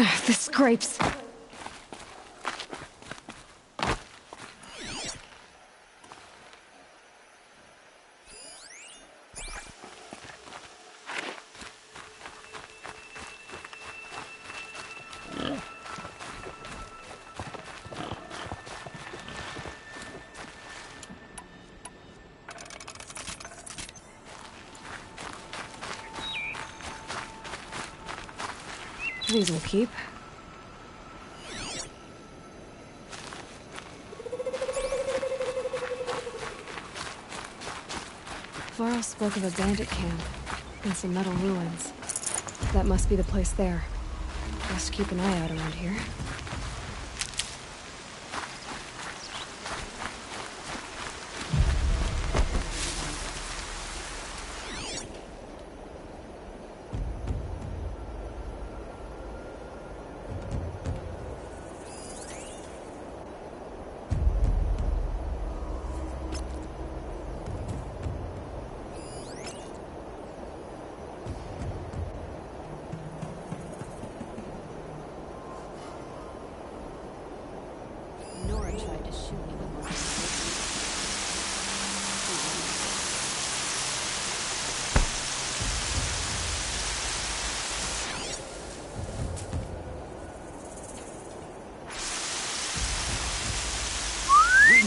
The scrapes. These will keep. Varl spoke of a bandit camp and some metal ruins. That must be the place there. Best keep an eye out around here.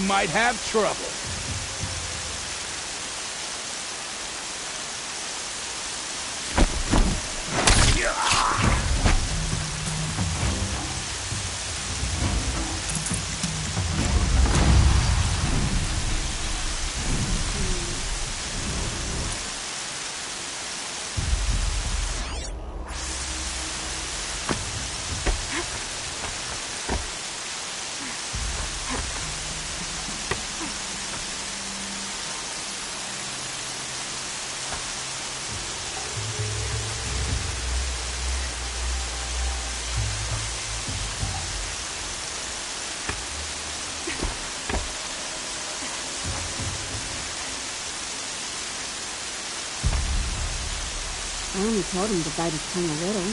Might have trouble. I only told him to bite his tongue a little.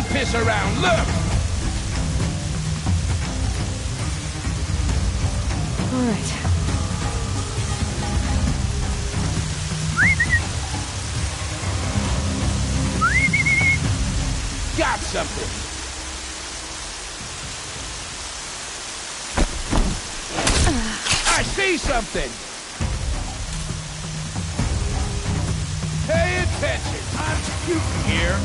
Piss around, look! All right. Got something! I see something! Pay attention, I'm shooting here!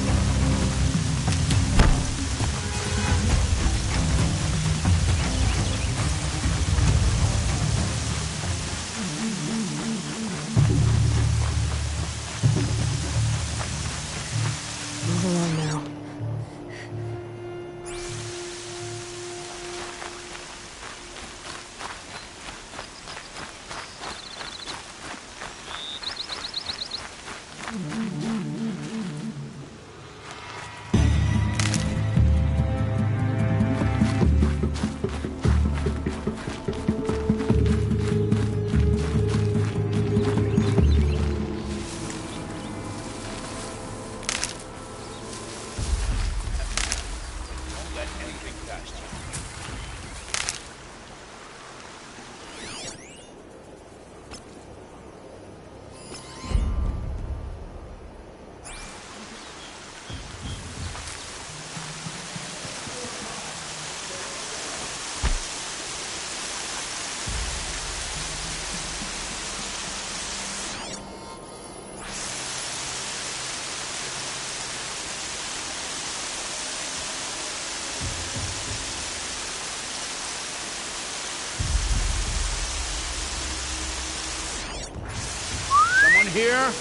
here?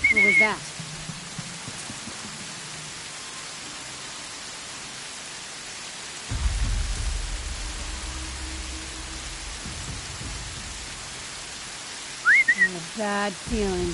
What was that? I have a bad feeling.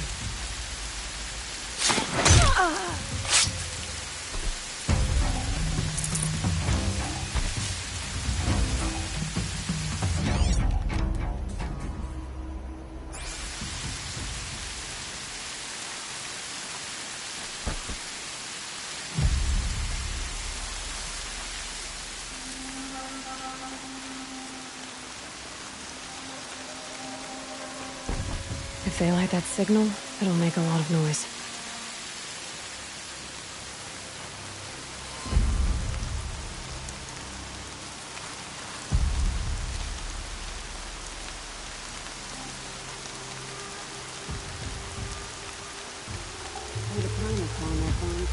If they light that signal, it'll make a lot of noise. I had a primer on that one.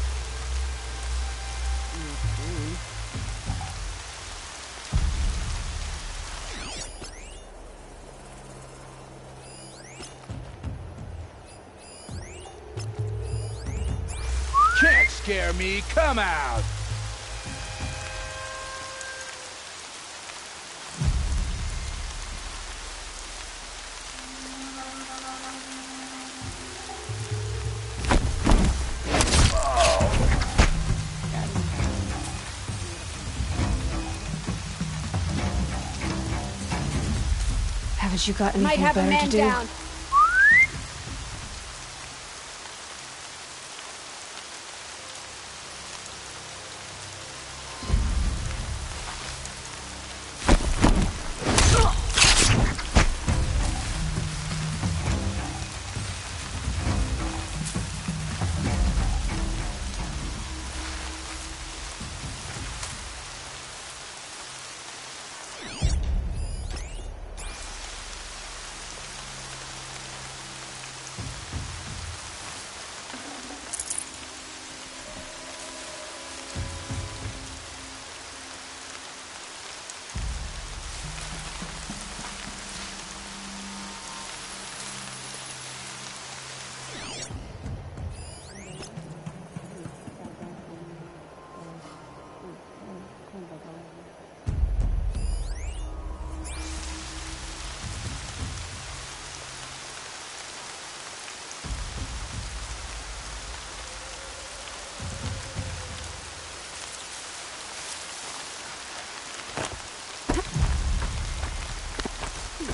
Can't scare me, come out! Haven't you got anything Might have a better to man do? down.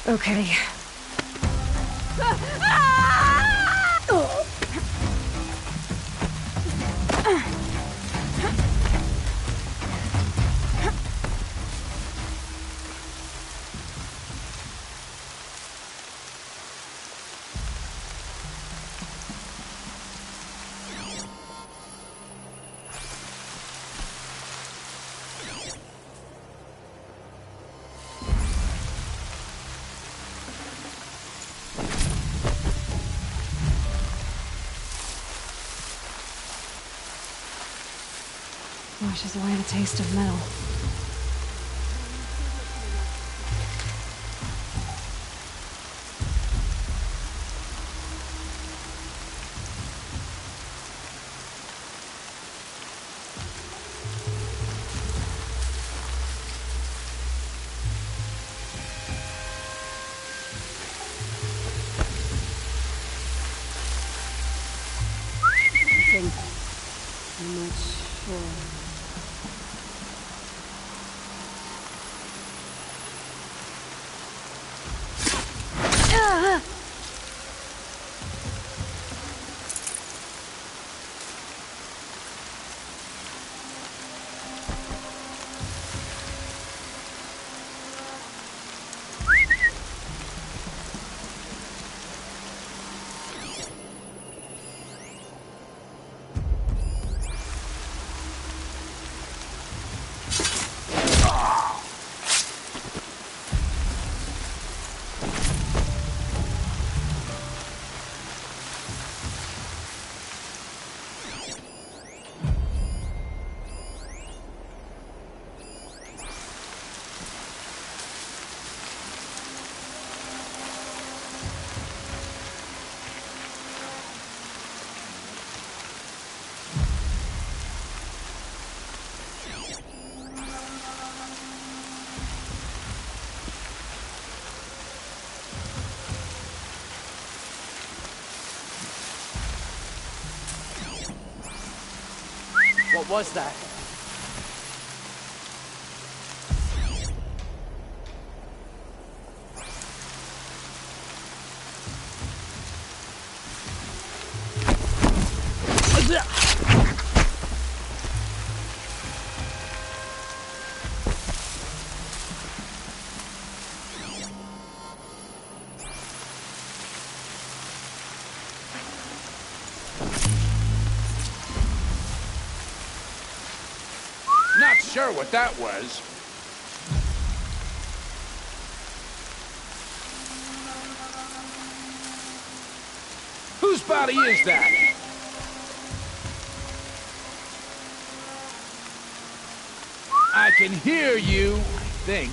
Okay. Washes away the taste of metal. I'm not sure. What was that? Not sure what that was. Whose body is that? I can hear you, I think.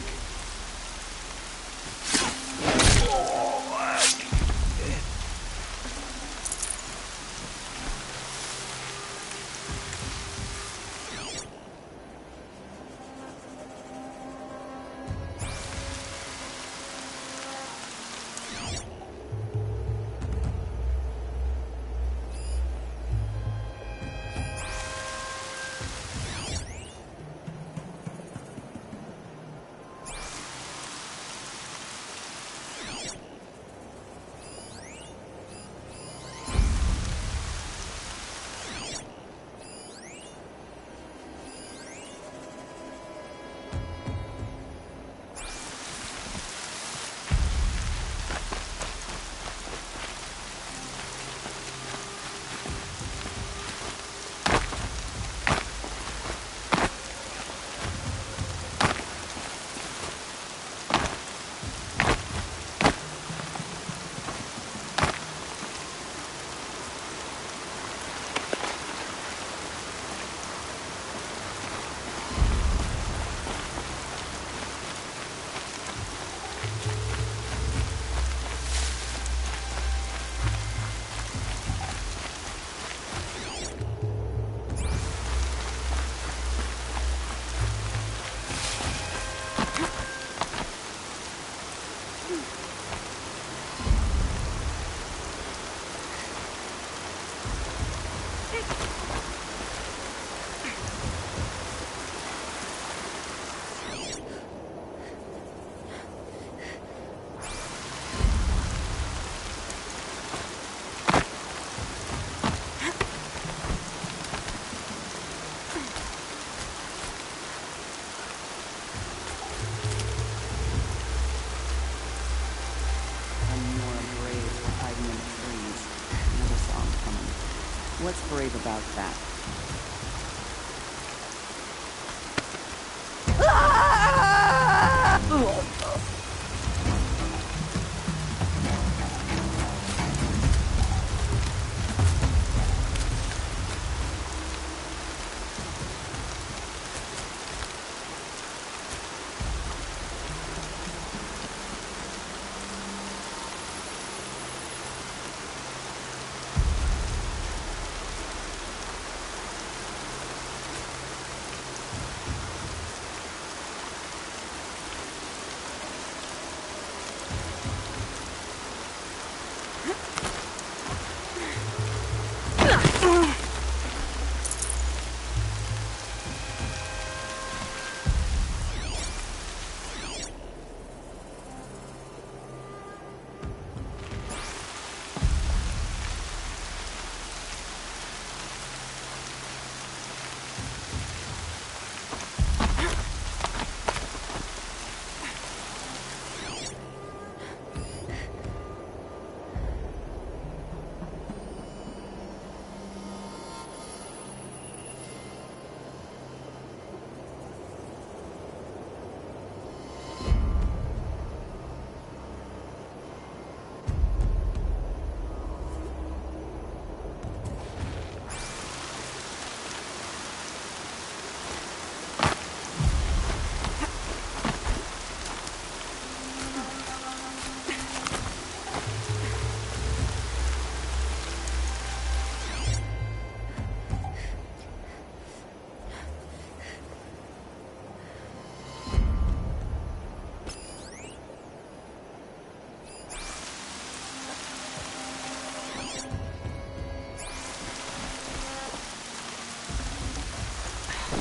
What's brave about that?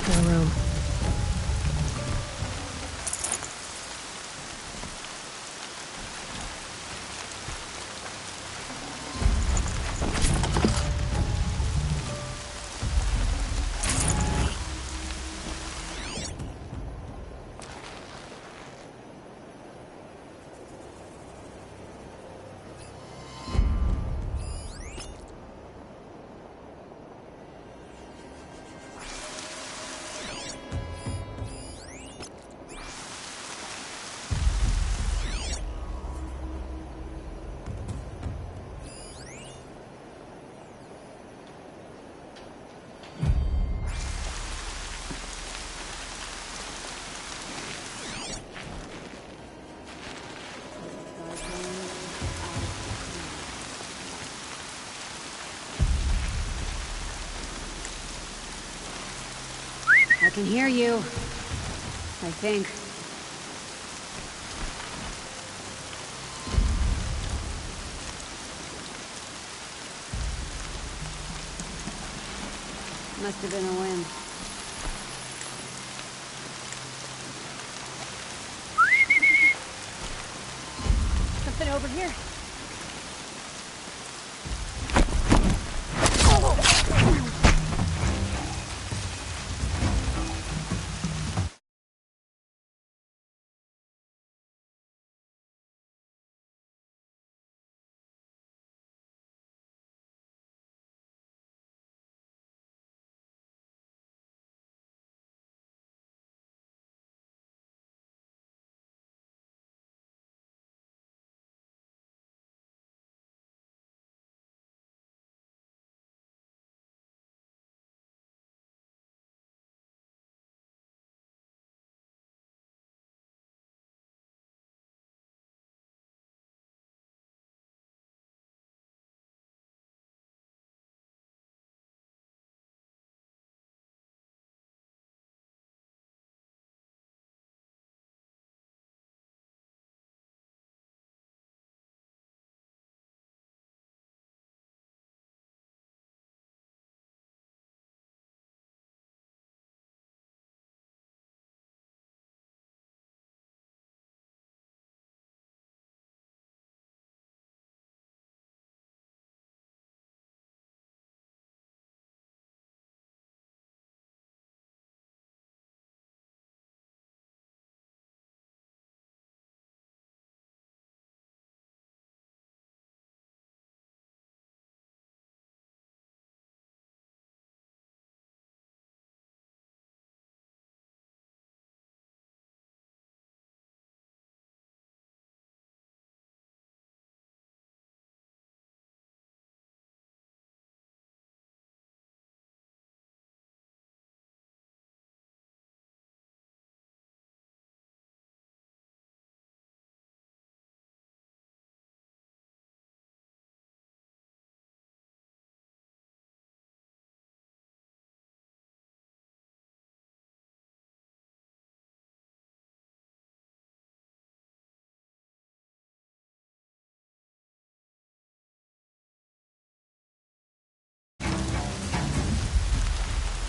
More room. I can hear you. I think. Must have been a wind. Something over here.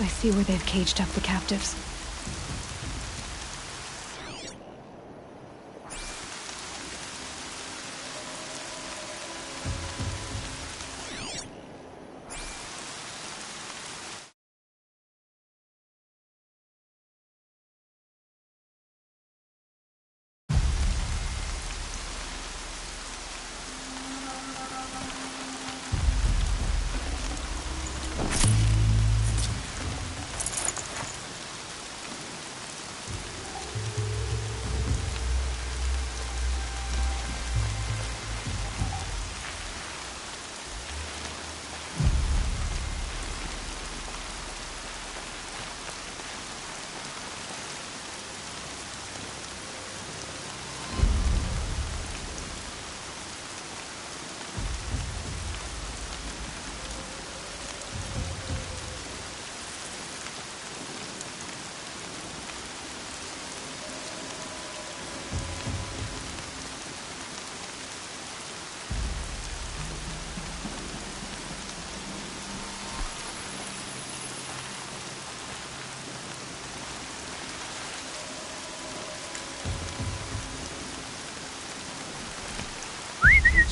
I see where they've caged up the captives.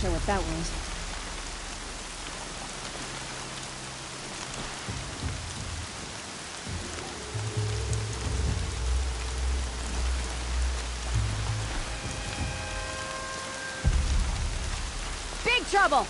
sure what that was. Big trouble!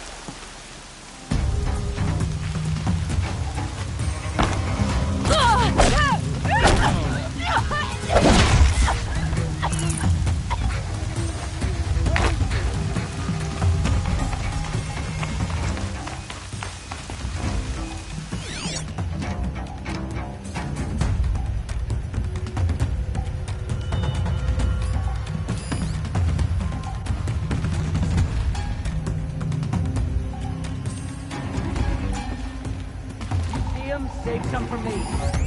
Save some for me.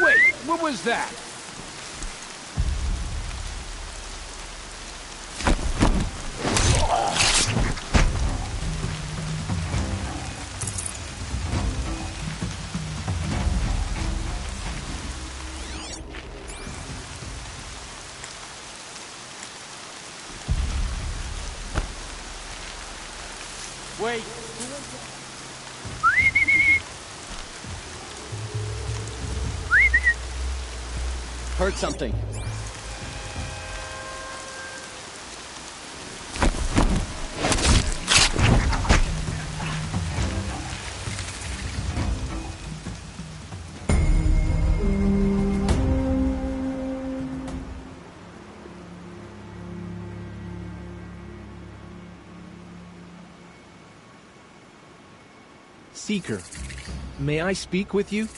Wait, what was that? Wait. Heard something. Seeker, may I speak with you?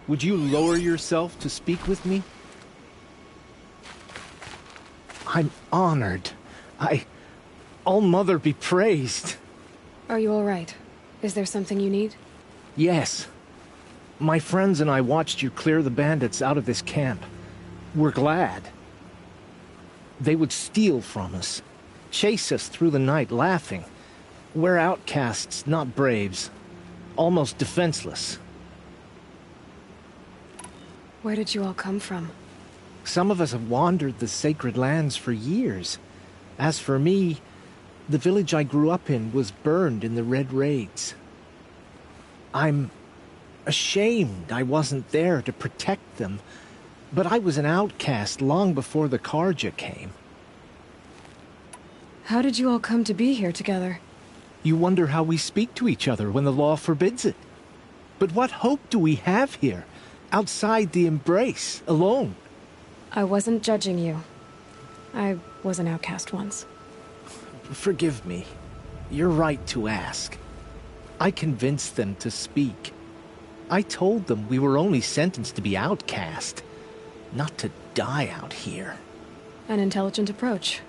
Would you lower yourself to speak with me? I'm honored. All-Mother be praised. Are you all right? Is there something you need? Yes. My friends and I watched you clear the bandits out of this camp. We're glad. They would steal from us, chase us through the night laughing. We're outcasts, not braves. Almost defenseless. Where did you all come from? Some of us have wandered the sacred lands for years. As for me, the village I grew up in was burned in the Red Raids. I'm ashamed I wasn't there to protect them, but I was an outcast long before the Carja came. How did you all come to be here together? You wonder how we speak to each other when the law forbids it. But what hope do we have here, outside the embrace, alone? I wasn't judging you. I was an outcast once. Forgive me. You're right to ask. I convinced them to speak. I told them we were only sentenced to be outcast, not to die out here. An intelligent approach.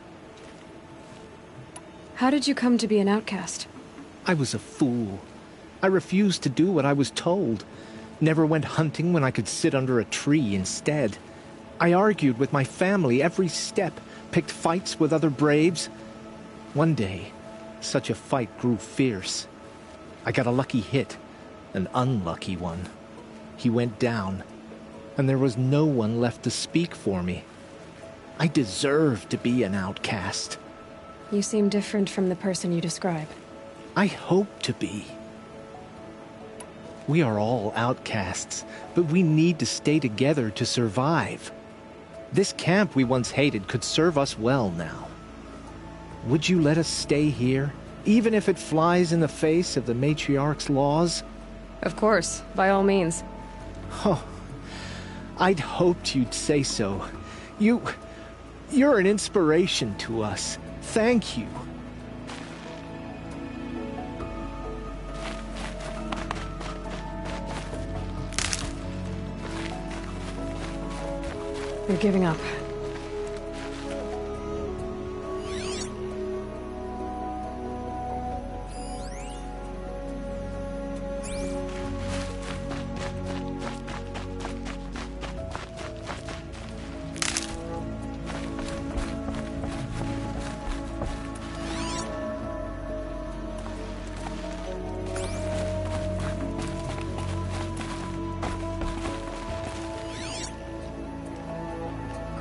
How did you come to be an outcast? I was a fool. I refused to do what I was told. Never went hunting when I could sit under a tree instead. I argued with my family every step, picked fights with other braves. One day, such a fight grew fierce. I got a lucky hit, an unlucky one. He went down, and there was no one left to speak for me. I deserved to be an outcast. You seem different from the person you describe. I hope to be. We are all outcasts, but we need to stay together to survive. This camp we once hated could serve us well now. Would you let us stay here, even if it flies in the face of the Matriarch's laws? Of course, by all means. Oh, I'd hoped you'd say so. You're an inspiration to us. Thank you. You're giving up.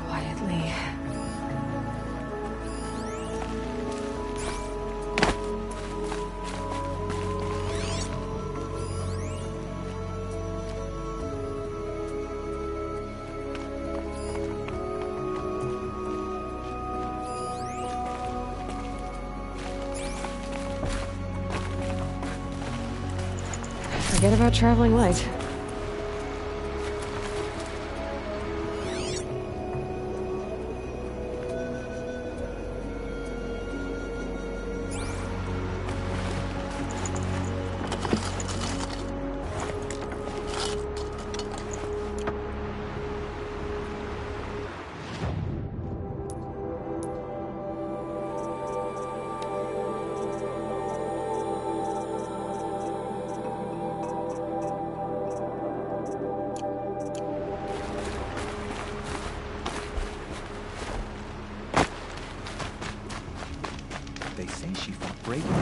Quietly. Forget about traveling light. They say she fought bravely.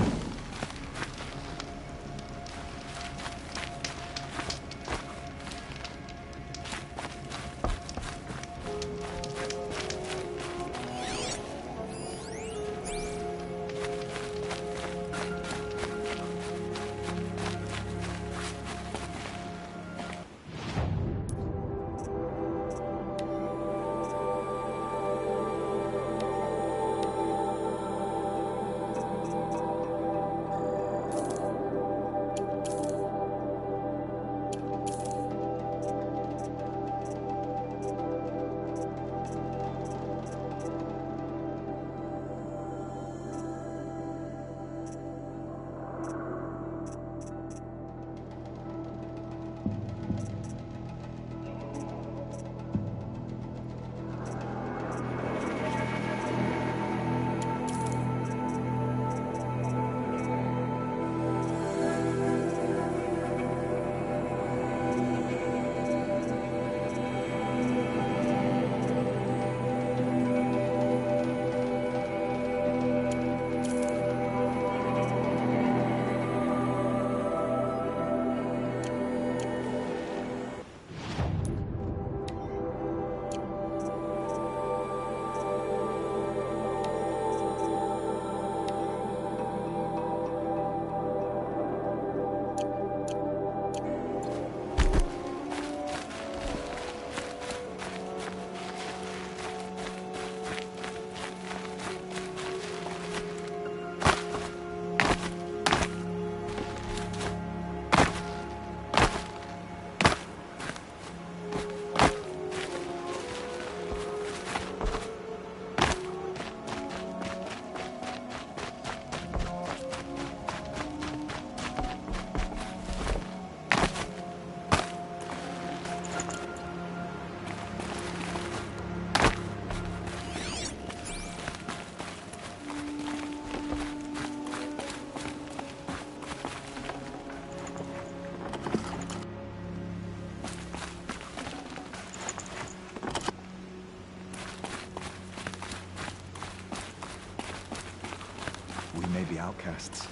outcasts.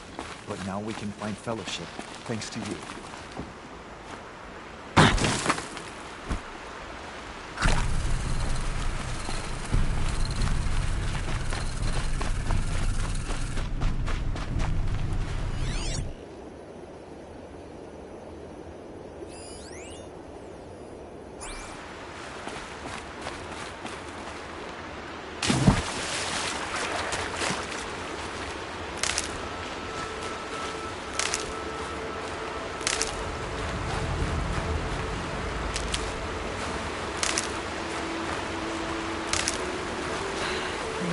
But now we can find fellowship, thanks to you.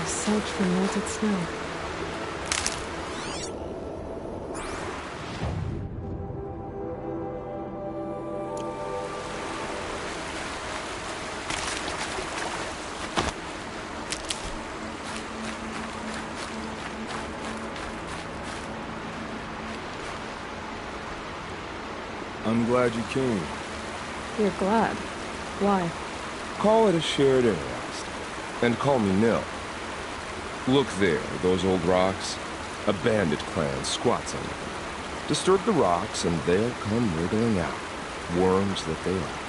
Soaked from melted snow. I'm glad you came. You're glad? Why? Call it a shared interest. And call me Nil. Look there, those old rocks. A bandit clan squats on them. Disturb the rocks and they'll come wriggling out. Worms that they are.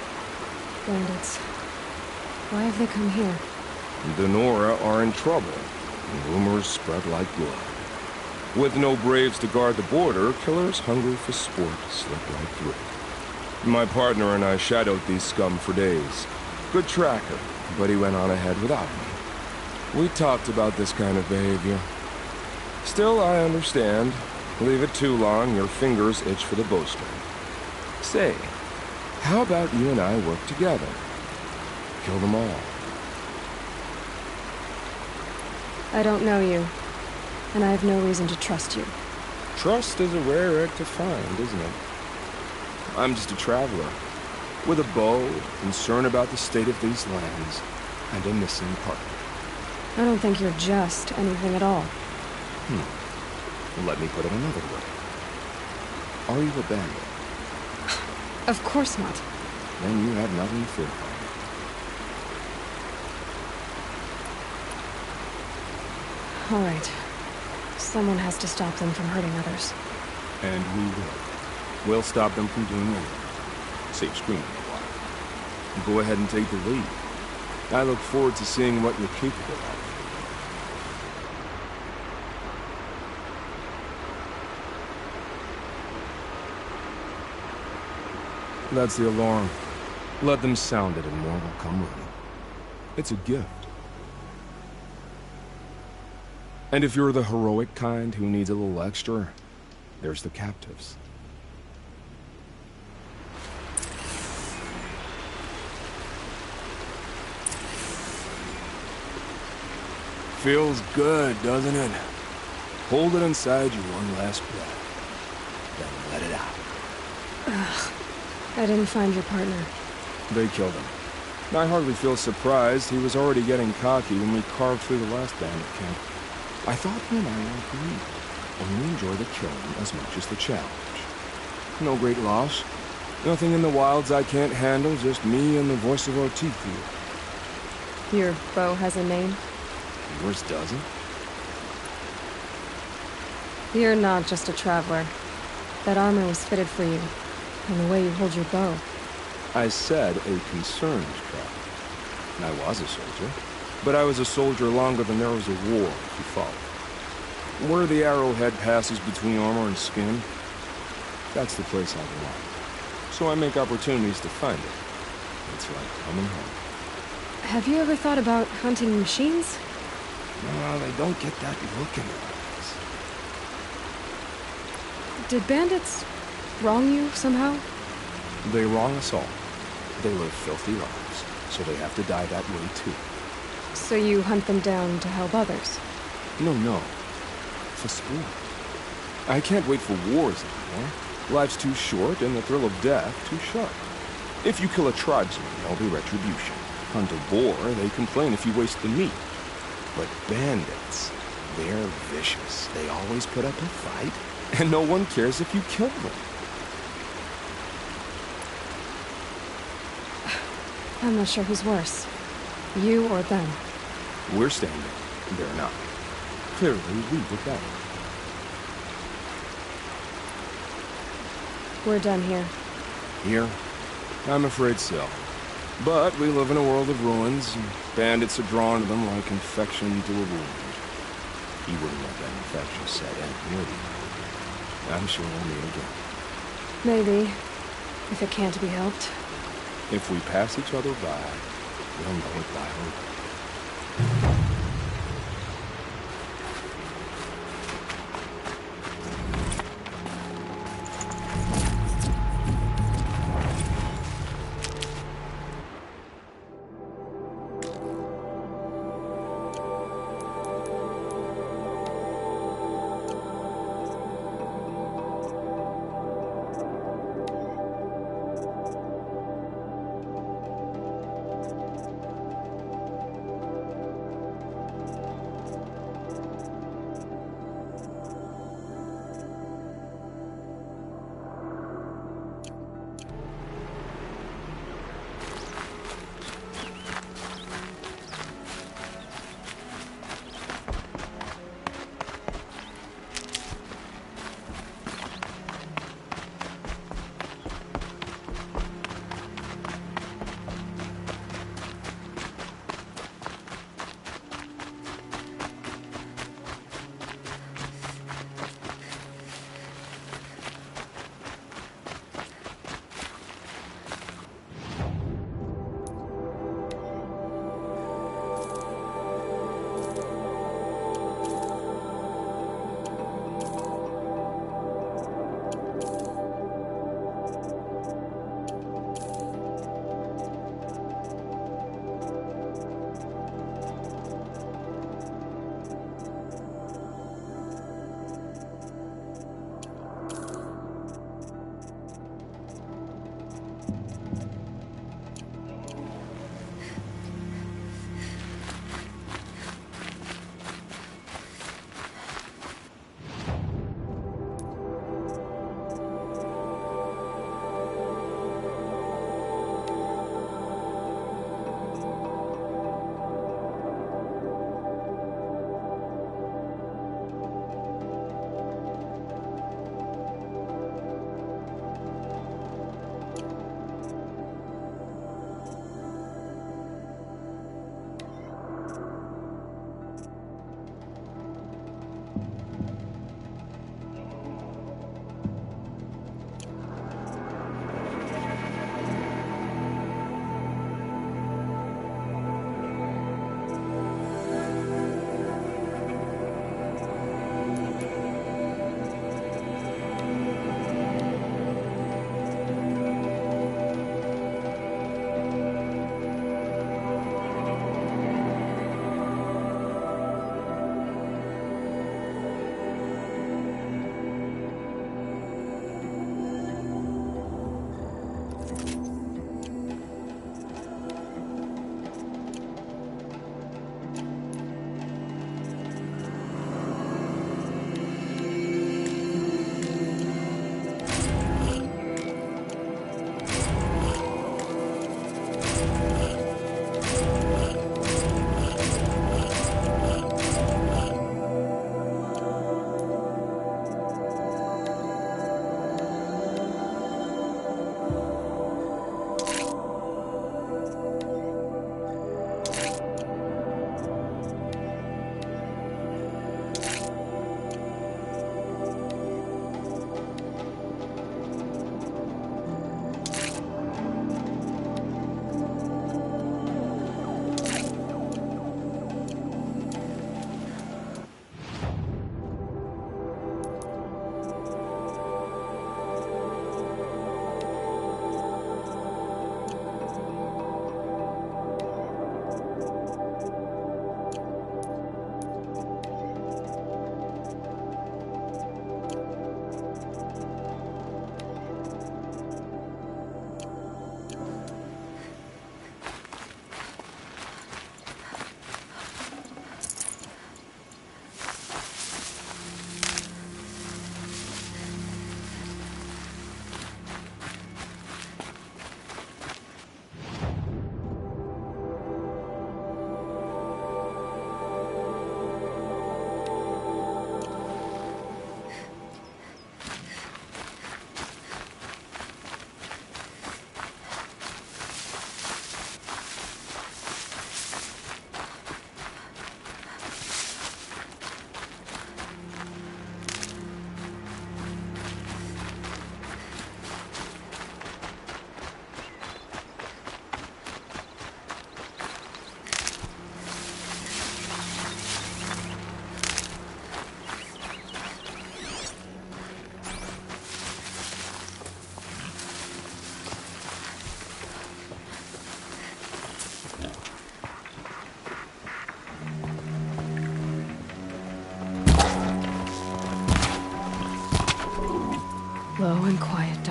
Bandits. Why have they come here? The Nora are in trouble. Rumors spread like blood. With no braves to guard the border, killers hungry for sport slip right through. My partner and I shadowed these scum for days. Good tracker, but he went on ahead without me. We talked about this kind of behavior. Still, I understand. Leave it too long, your fingers itch for the bowstring. Say, how about you and I work together? Kill them all. I don't know you, and I have no reason to trust you. Trust is a rare egg to find, isn't it? I'm just a traveler, with a bow, concern about the state of these lands, and a missing partner. I don't think you're just anything at all. Let me put it another way. Are you a bandit? Of course not. Then you have nothing to fear. All right. Someone has to stop them from hurting others. And we will. We'll stop them from doing anything. Save screaming a while. Go ahead and take the lead. I look forward to seeing what you're capable of. That's the alarm. Let them sound it and more will come running. It's a gift. And if you're the heroic kind who needs a little extra, there's the captives. Feels good, doesn't it? Hold it inside you one last breath. Then let it out. Ugh. I didn't find your partner. They killed him. I hardly feel surprised. He was already getting cocky when we carved through the last bandit camp. I thought him and I were agreed. Only enjoy the killing as much as the challenge. No great loss. Nothing in the wilds I can't handle, just me and the voice of Ortiku. Your bow has a name? Yours doesn't? You're not just a traveler. That armor was fitted for you. And the way you hold your bow. I said a concerned traveler. I was a soldier. But I was a soldier longer than there was a war, if you follow. Where the arrowhead passes between armor and skin, that's the place I belong. So I make opportunities to find it. It's like coming home. Have you ever thought about hunting machines? No, they don't get that look in their eyes. Did bandits wrong you somehow? They wrong us all. They live filthy lives, so they have to die that way too. So you hunt them down to help others? No. For sport. I can't wait for wars anymore. Life's too short and the thrill of death too sharp. If you kill a tribesman, there'll be retribution. Hunt a boar, they complain if you waste the meat. But bandits, they're vicious. They always put up a fight, and no one cares if you kill them. I'm not sure who's worse. You or them. We're standing. They're not. Clearly, we were better. We're done here. Here? I'm afraid so. But we live in a world of ruins, and bandits are drawn to them like infection to a wound. You wouldn't let that infection set in, would you? I'm sure we'll meet again. Maybe. If it can't be helped. If we pass each other by, we'll know it by hope.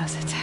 does it.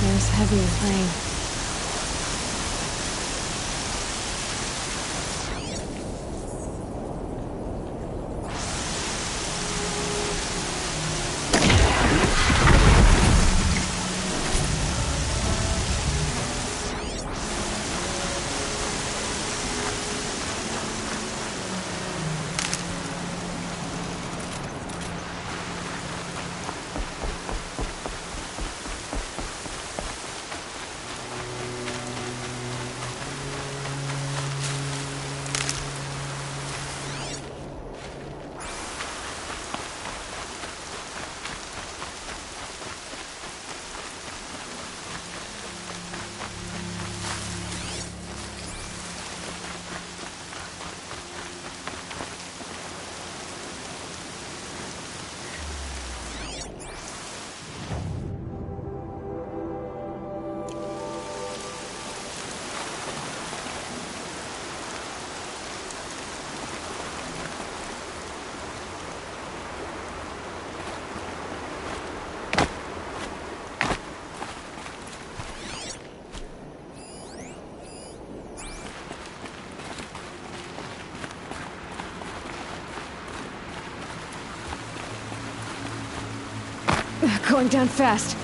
There's heavier rain. Going down fast.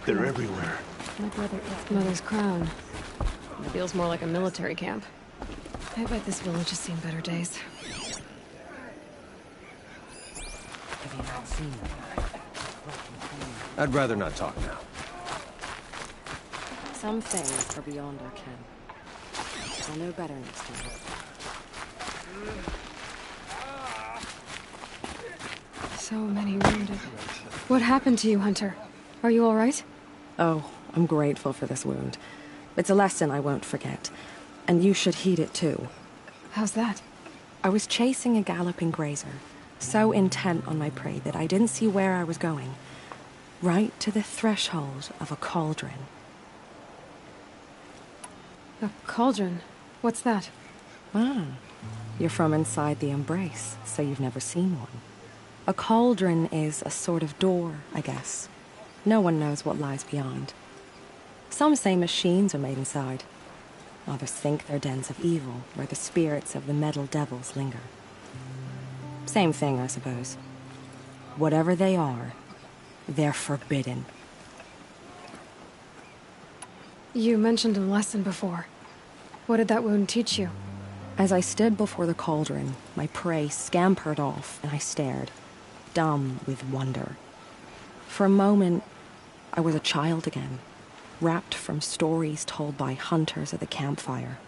They're everywhere. My mother's crown. Feels more like a military camp. I bet this village has seen better days. Have you not seen them? I'd rather not talk now. Some things are beyond our ken. I'll know better next time. So many wounded. What happened to you, Hunter? Are you all right? Oh, I'm grateful for this wound. It's a lesson I won't forget. And you should heed it too. How's that? I was chasing a galloping grazer, so intent on my prey that I didn't see where I was going. Right to the threshold of a cauldron. A cauldron? What's that? Ah, you're from inside the Embrace, so you've never seen one. A cauldron is a sort of door, I guess. No one knows what lies beyond. Some say machines are made inside. Others think they're dens of evil, where the spirits of the metal devils linger. Same thing, I suppose. Whatever they are, they're forbidden. You mentioned a lesson before. What did that wound teach you? As I stood before the cauldron, my prey scampered off, and I stared, dumb with wonder. For a moment, I was a child again, wrapped from stories told by hunters at the campfire.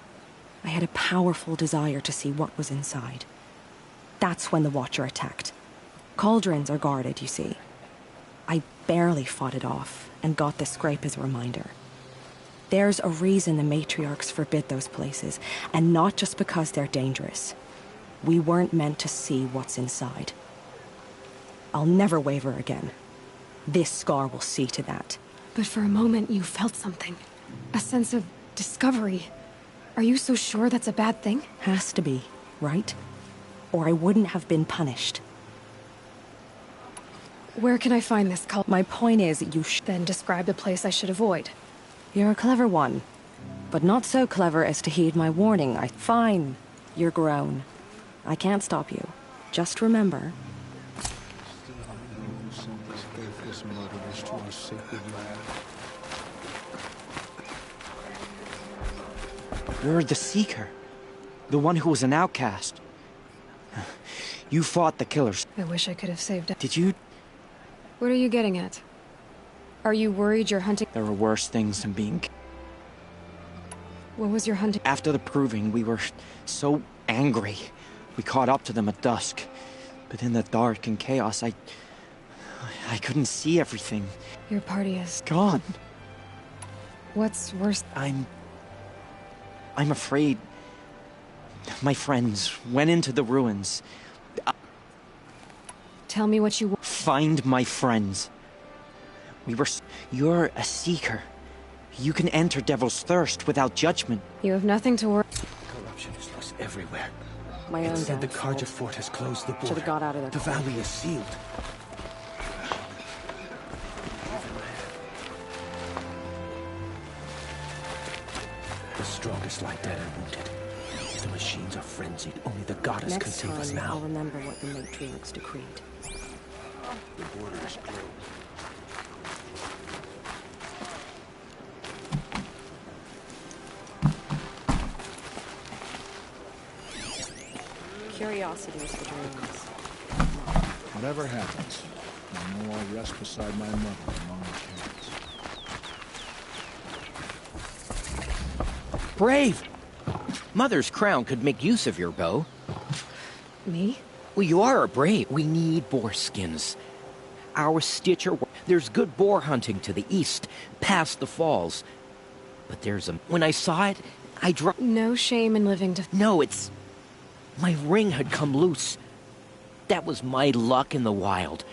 I had a powerful desire to see what was inside. That's when the Watcher attacked. Cauldrons are guarded, you see. I barely fought it off, and got the scrape as a reminder. There's a reason the matriarchs forbid those places, and not just because they're dangerous. We weren't meant to see what's inside. I'll never waver again. This scar will see to that. But for a moment you felt something. A sense of discovery. Are you so sure that's a bad thing? Has to be, right? Or I wouldn't have been punished. Where can I find this cult? My point is, Then describe the place I should avoid. You're a clever one. But not so clever as to heed my warning. Fine. You're grown. I can't stop you. Just remember... You're the Seeker. The one who was an outcast. You fought the killers. I wish I could have saved it. Did you? What are you getting at? Are you worried you're hunting? There were worse things than being... What was your hunting? After the proving, we were so angry. We caught up to them at dusk. But in the dark and chaos, I couldn't see everything. Your party is... gone. What's worse? I'm afraid... My friends went into the ruins. Tell me what you want. Find my friends. You're a seeker. You can enter Devil's Thirst without judgment. You have nothing to worry. Corruption is loose everywhere. My own It said the downfall. Carja fort has closed the border. Should've got out of there The quick. valley is sealed. The strongest lie dead and wounded. The machines are frenzied. Only the goddess can Next save us time, now. I'll remember what the matriarchs decreed. The border is closed. Curiosity is for dreamers. Whatever happens, I know I'll rest beside my mother among the camps. Brave! Mother's crown could make use of your bow. Me? Well, you are a brave. We need boar skins. Our Stitcher... There's good boar hunting to the east, past the falls. But there's a... When I saw it, I dropped... No shame in living to... No, it's... My ring had come loose. That was my luck in the wild.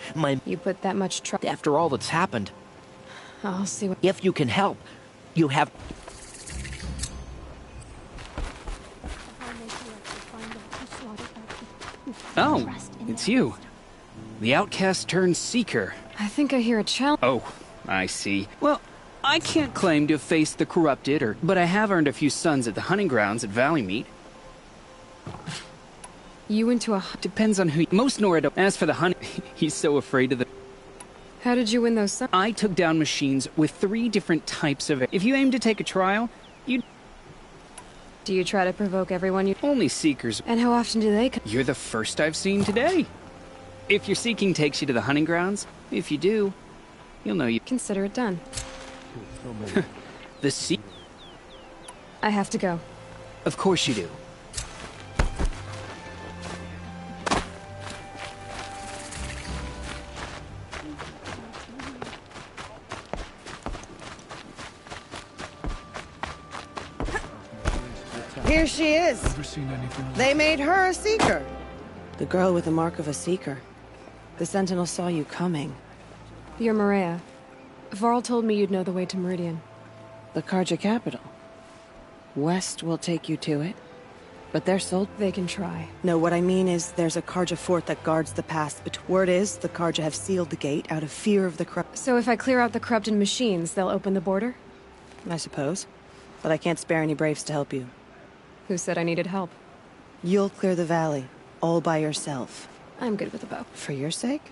You put that much trouble. After all that's happened, I'll see what... if you can help, you have... Oh, it's you. The outcast turned seeker. I think I hear a challenge. Oh, I see. Well, I can't claim to have faced the corrupted, but I have earned a few sons at the hunting grounds at Valleymeet. You into a... Depends on who... Most Nora don't... As for the hunting, he's so afraid of the... How did you win those sons? I took down machines with 3 different types of... If you aim to take a trial, you... Do you try to provoke everyone you... Only seekers. And how often do they come? You're the first I've seen today. If your seeking takes you to the hunting grounds, if you do, you'll know you... Consider it done. The sea... I have to go. Of course you do. Here she is. Ever seen anything like They made her a seeker. The girl with the mark of a seeker. The Sentinel saw you coming. You're Maria. Varl told me you'd know the way to Meridian. The Carja capital. West will take you to it. But they're sold. They can try. No, what I mean is there's a Carja fort that guards the pass. But word is the Carja have sealed the gate out of fear of the corrupt. So if I clear out the corrupted machines, they'll open the border? I suppose. But I can't spare any braves to help you. Who said I needed help? You'll clear the valley, all by yourself. I'm good with a bow. For your sake?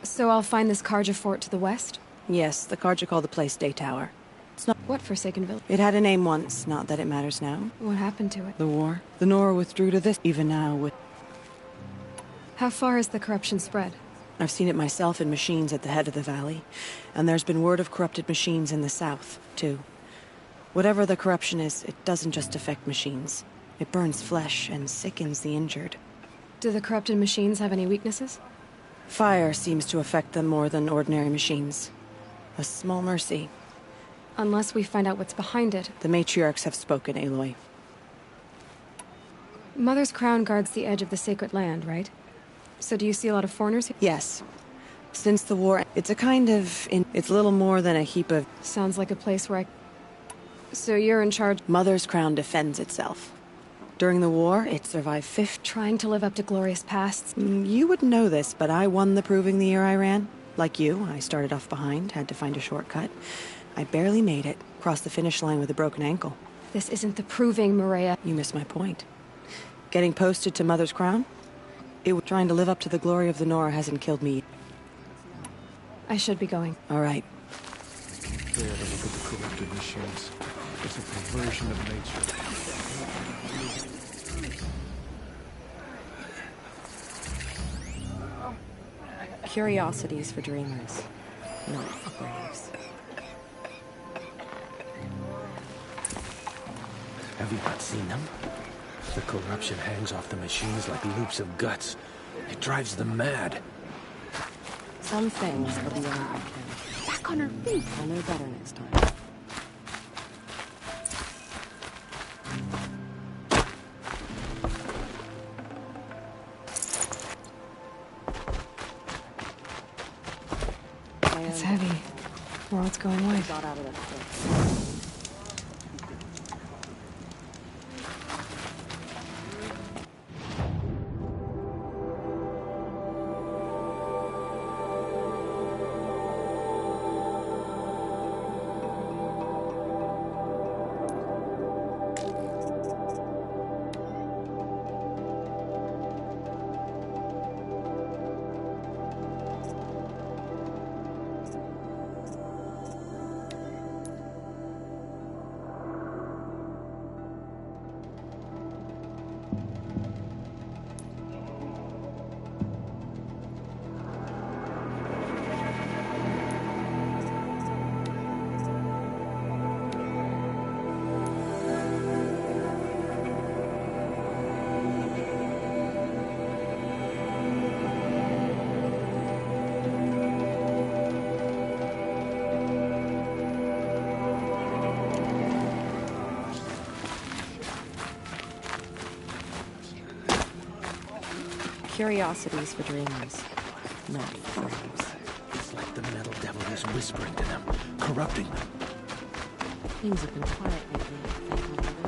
So I'll find this Carja fort to the west? Yes, the Carja call the place Day Tower. It's not... What Forsaken Village? It had a name once, not that it matters now. What happened to it? The war. The Nora withdrew to this, even now with... How far has the corruption spread? I've seen it myself in machines at the head of the valley. And there's been word of corrupted machines in the south, too. Whatever the corruption is, it doesn't just affect machines. It burns flesh and sickens the injured. Do the corrupted machines have any weaknesses? Fire seems to affect them more than ordinary machines. A small mercy. Unless we find out what's behind it. The matriarchs have spoken, Aloy. Mother's crown guards the edge of the sacred land, right? So do you see a lot of foreigners here? Yes. Since the war, it's a kind of... It's little more than a heap of... Sounds like a place where I... So you're in charge? Mother's crown defends itself. During the war, it survived 50... Trying to live up to glorious pasts? You wouldn't know this, but I won the proving the year I ran. Like you, I started off behind, had to find a shortcut. I barely made it, crossed the finish line with a broken ankle. This isn't the proving, Maria. You missed my point. Getting posted to Mother's crown? Trying to live up to the glory of the Nora hasn't killed me. I should be going. All right. There to look at the corrupted machines. It's a perversion of nature. Curiosity is for dreamers, not for braves. Have you not seen them? The corruption hangs off the machines like loops of guts. It drives them mad. Some things are beyond my ken. Back on her feet. I'll know better next time. where it's going with. Got out of that quick. Curiosities for dreamers, not frames. It's like the metal devil is whispering to them, corrupting them. Things have been quiet lately, thank you, Mother.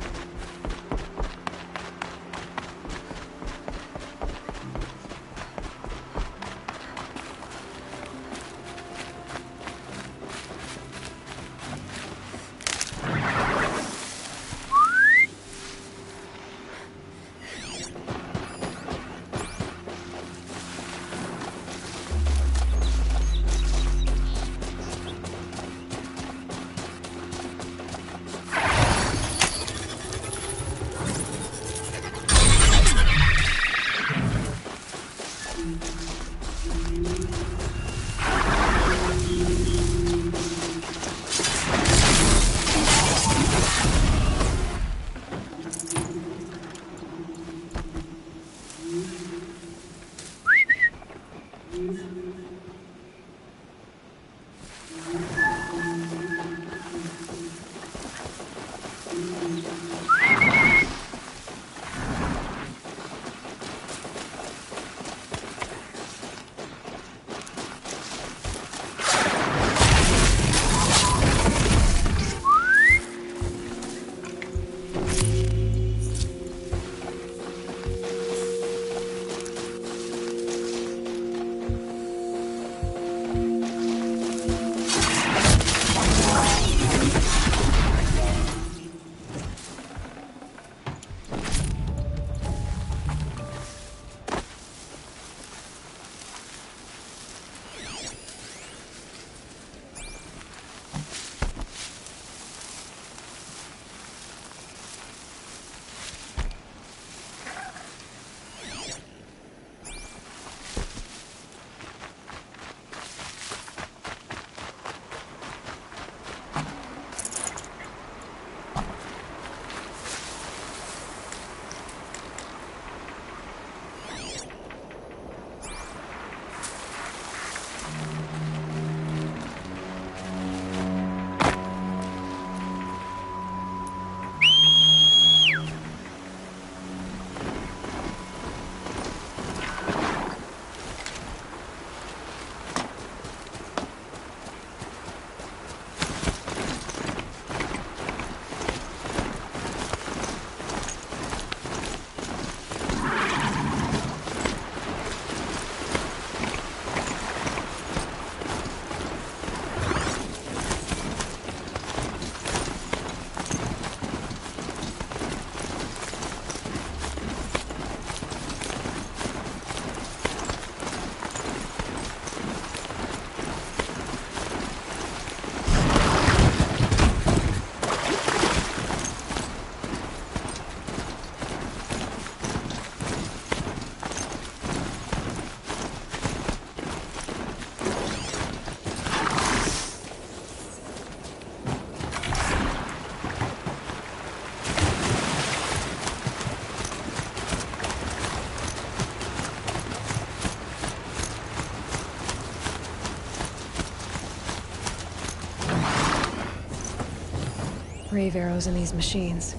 Brave arrows in these machines.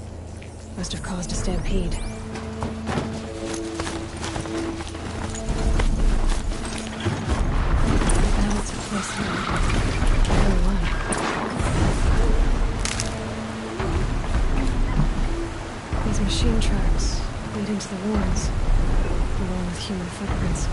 Must have caused a stampede. Now it's a place now. Only one. machine tracks lead into the ruins, along with human footprints.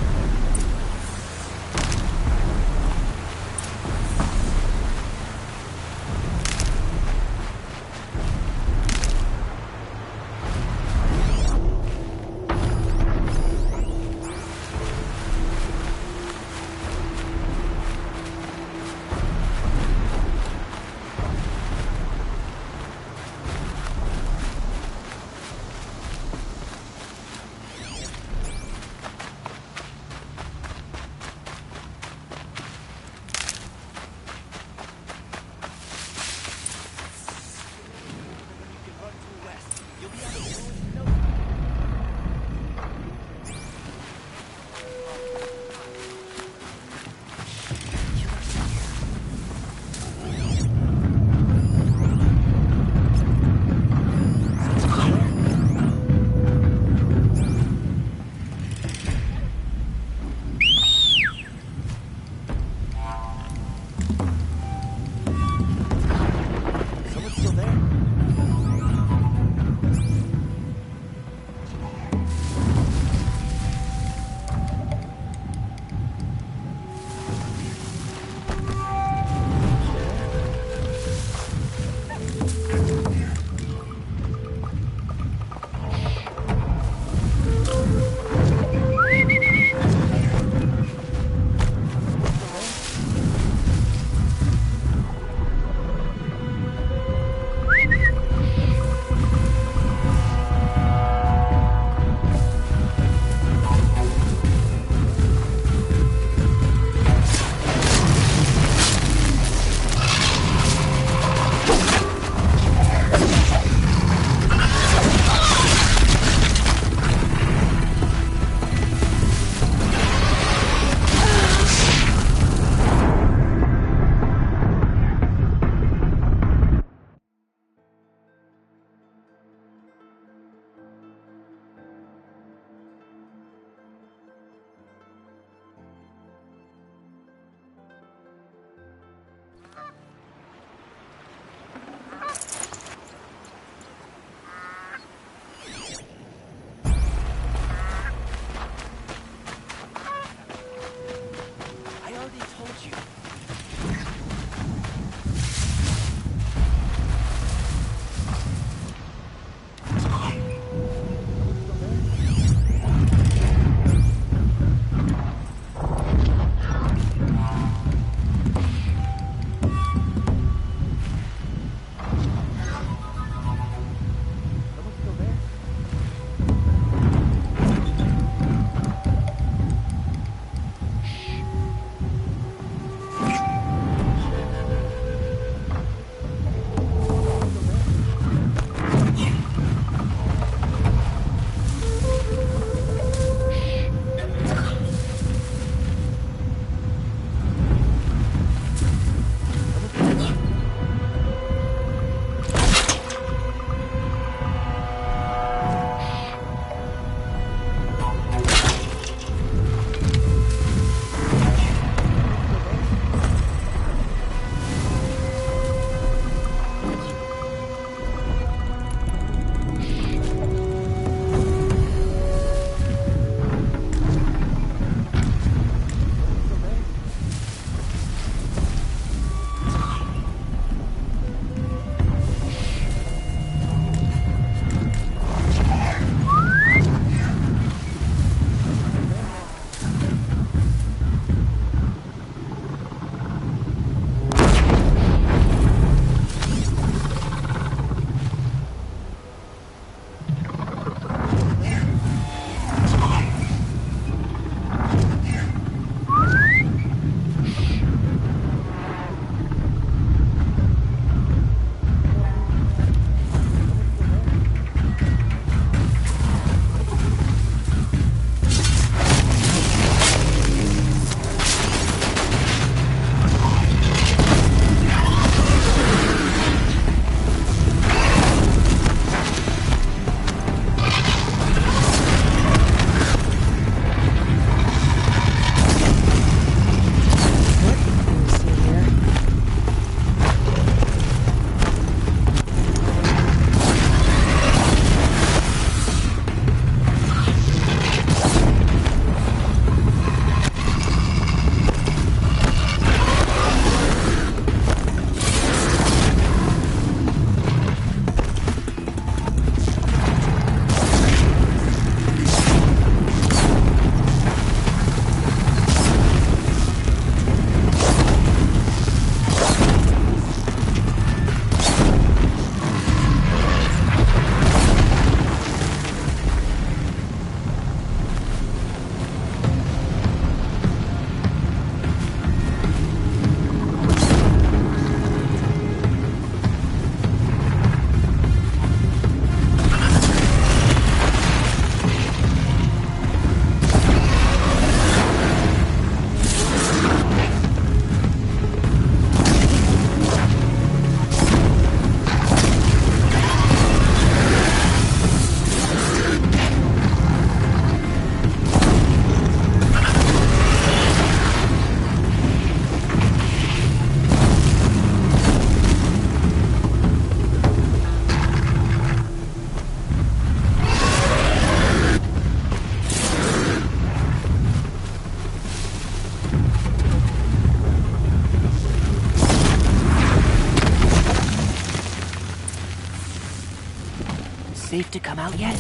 safe to come out yet?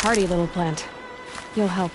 Hardy little plant. You'll help.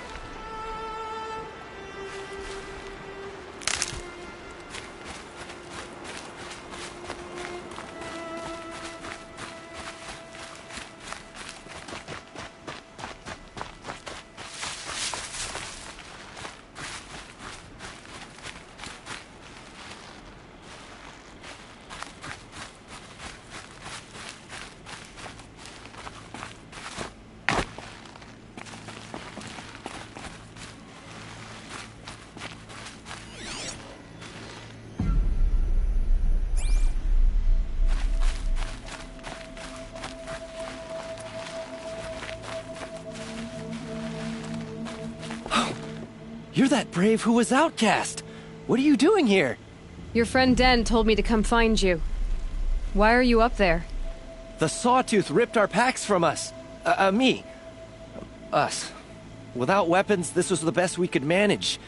You're that brave who was outcast. What are you doing here? Your friend Den told me to come find you. Why are you up there? The Sawtooth ripped our packs from us. Me. Us. Without weapons, this was the best we could manage.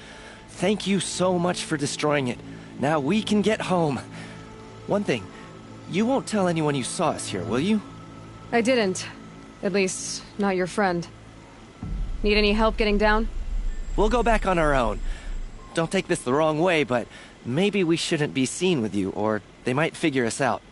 Thank you so much for destroying it. Now we can get home. One thing, you won't tell anyone you saw us here, will you? I didn't. At least, not your friend. Need any help getting down? We'll go back on our own. Don't take this the wrong way, but maybe we shouldn't be seen with you, or they might figure us out.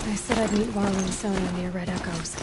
I said I'd meet Varl and Sonia near Red Echoes.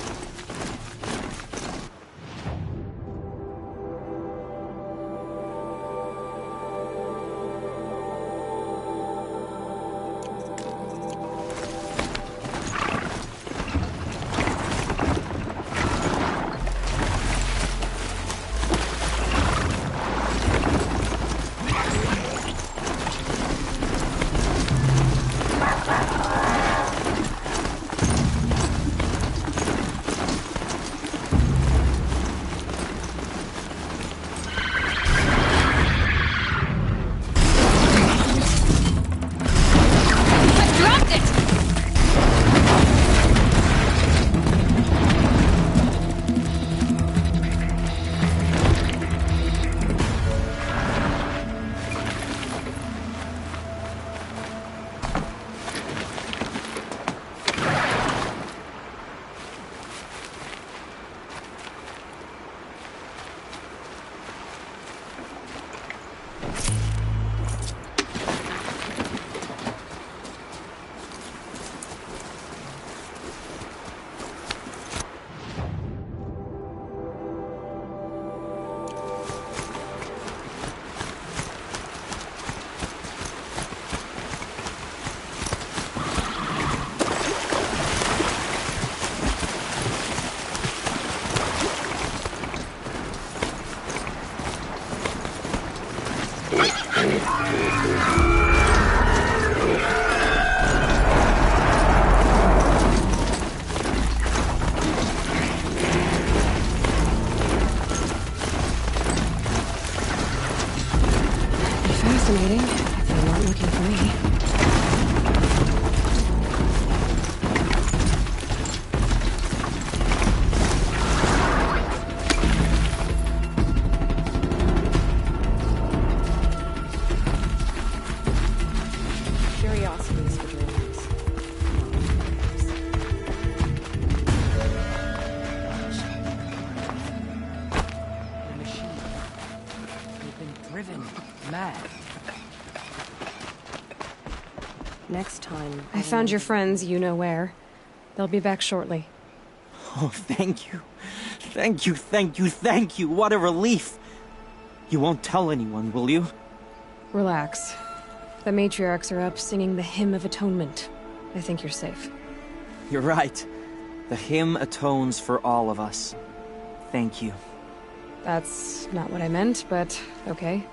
looking for me. Curiosities for dreamers. The machine. They've been driven mad. Next time... I found your friends, you know where. They'll be back shortly. Oh, thank you. Thank you, thank you, thank you. What a relief. You won't tell anyone, will you? Relax. The matriarchs are up singing the Hymn of Atonement. I think you're safe. You're right. The hymn atones for all of us. Thank you. That's not what I meant, but okay.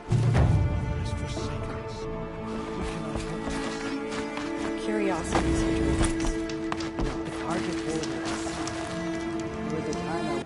As for secrets, we cannot help this. Curiosities for dreamers. The target holders. With the time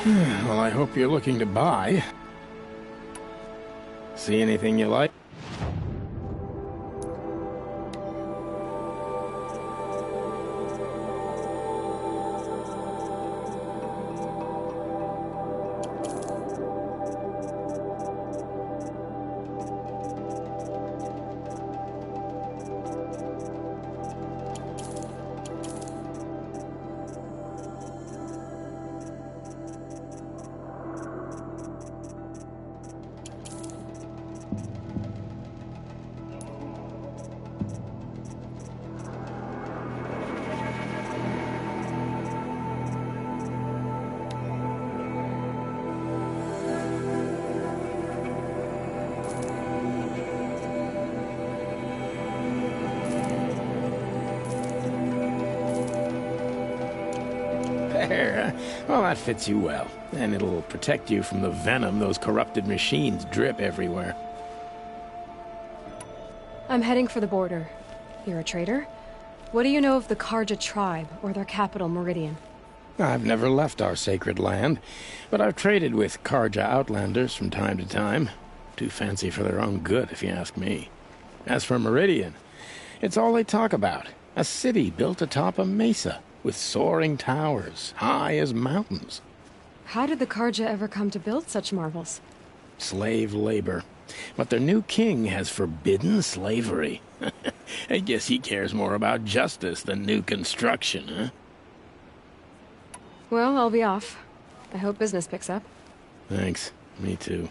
Well, I hope you're looking to buy. See anything you like? There. Well, that fits you well. And it'll protect you from the venom those corrupted machines drip everywhere. I'm heading for the border. You're a trader? What do you know of the Karja tribe, or their capital, Meridian? I've never left our sacred land, but I've traded with Karja outlanders from time to time. Too fancy for their own good, if you ask me. As for Meridian, it's all they talk about. A city built atop a mesa, with soaring towers, high as mountains. How did the Karja ever come to build such marvels? Slave labor. But their new king has forbidden slavery. I guess he cares more about justice than new construction, huh? Well, I'll be off. I hope business picks up. Thanks. Me too.